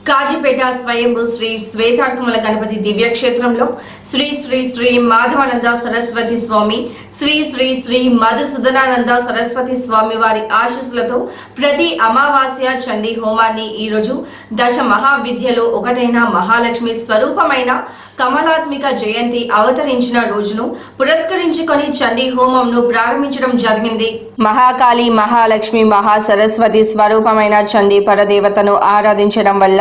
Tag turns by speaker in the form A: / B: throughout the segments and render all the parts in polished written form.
A: కాజీపేట స్వయంభూ శ్రీ శ్వేతార్కముల గణపతి దివ్యక్షేత్రంలో శ్రీ శ్రీ శ్రీ మాధవానంద సరస్వతి స్వామి, శ్రీ శ్రీ శ్రీ మధుసూదనానంద సరస్వతి స్వామి వారి ఆశీస్సులతో ప్రతి అమావాస్య చండీ హోమాన్ని ఈరోజు దశ మహావిద్యలో ఒకటైన మహాలక్ష్మి స్వరూపమైన కమలాత్మిక జయంతి అవతరించిన రోజును పురస్కరించుకొని చండీ హోమంను ప్రారంభించడం జరిగింది. మహాకాళి, మహాలక్ష్మి, మహాసరస్వతి స్వరూపమైన చండీ పరదేవతను ఆరాధించడం వల్ల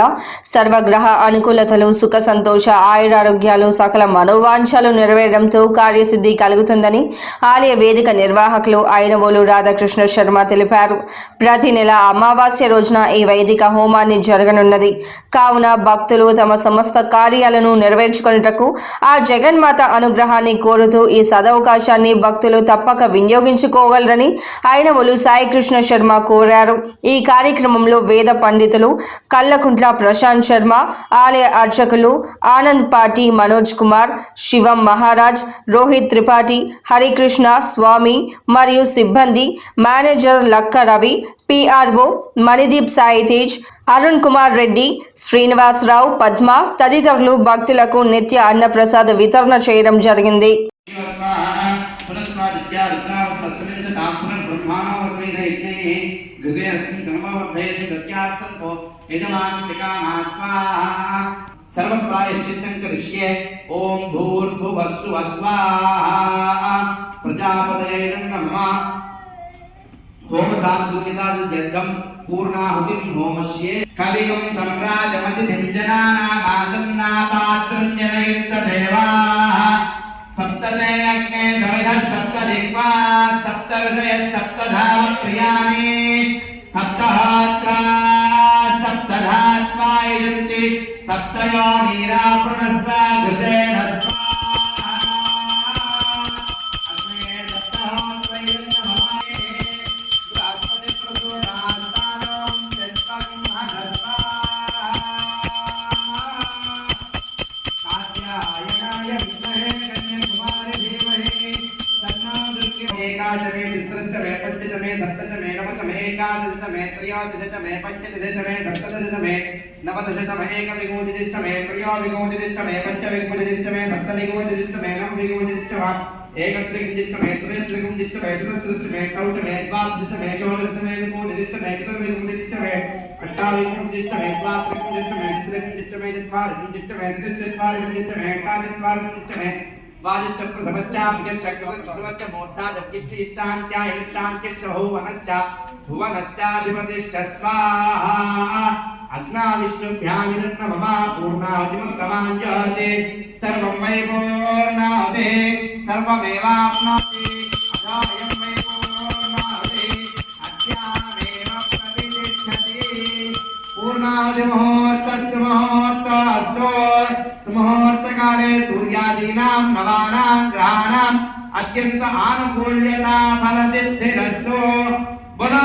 A: సర్వగ్రహ అనుకూలతలు, సుఖ సంతోష, ఆయురారోగ్యాలు, సకల మనోవాంఛలు నెరవేరడంతో కార్యసిద్ధి కలుగుతుందని ఆలయ వేదిక నిర్వాహకులు ఐనవోలు రాధాకృష్ణ శర్మ తెలిపారు. ప్రతి నెల అమావాస్య రోజున ఈ వైదిక హోమాన్ని జరగనున్నది. కావున భక్తులు తమ సమస్త కార్యాలను నెరవేర్చుకొనుటకు ఆ జగన్మాత అనుగ్రహాన్ని కోరుతూ ఈ సదవకాశాన్ని భక్తులు తప్పక వినియోగించుకోగలరని ఐనవోలు సాయికృష్ణ శర్మ కోరారు. ఈ కార్యక్రమంలో వేద పండితులు కల్లకుంట్ల ప్రశాంత్ శర్మ, ఆలయ అర్చకులు ఆనంద్ పాటి, మనోజ్ కుమార్, శివం మహారాజ్, రోహిత్ త్రిపాఠి, హరికృష్ణ స్వామి మరియు సిబ్బంది, మేనేజర్ లక్క రవి, పిఆర్ఓ మణిదీప్ సాయి తేజ్, అరుణ్ కుమార్ రెడ్డి, శ్రీనివాసరావు, పద్మ తదితరులు భక్తులకు నిత్య అన్నప్రసాద వితరణ చేయడం జరిగింది.
B: सर्वप्रायश्चित्तं करिष्ये। ओम भूर्भुवः स्वः स्वाहा। प्रजापतये नमः। होमसाधुर्यताजर्गं पूर्णाहुतिं होमस्ये। कविगं सम्राजमतिं जनानामासन्नापात्रं जनयन्तदेवाः। सप्तते अग्ने सविधः सप्तदिक्पाः सप्तऋषयः सप्तधावप्रियाणि सप्तहोत्रा सप्तधात्मा यजन्ति सप्तयोनिरा पुनस्व घृतेन पंचदशमे सप्तदशमे नवदशमे एकादशमे त्रयोदशमे पंचदशमे सप्तदशमे नवदशमे एकविंशतिदशमे त्रयोविंशतिदशमे पंचविंशतिदशमे सप्तविंशतिदशमे नवविंशतिदशमे एकत्रिंशतिदशमे त्रयत्रिंशतिदशमे चतुर्दशमे चौदशमे द्वादशमे षोडशमे विंशतिदशमे चतुर्विंशतिदशमे अष्टाविंशतिदशमे द्वात्रिंशतिदशमे चतुर्विंशतिदशमे चत्वारिंशतिदशमे त्रिंशत्वारिंशतिदशमे एकादशवारिंशतिदशमे वाजचक्र समश्चाप्य चक्र चतुर्वच मोटा दक्षिष्टान्त्या हिष्टान्त्यश्च भुवनश्चाधिपतिश्च स्वाहा अग्नाविष्णुभ्यां विदन्नमः पूर्णाहुतिमुक्तमाञ्जते सर्वं वै पूर्णाहुते सर्वमेवाप्नोति अजायं वै पूर्णाहुते अद्यामेव प्रतिष्ठति पूर्णाहुतिमुहूर्तस्य मुहूर्तस्तु मुहूर्तकाले सूर्यादीनां नवानां ग्रहाणाम् अत्यंत आनुकूल्यता फलसिद्धिरस्तु। बोलो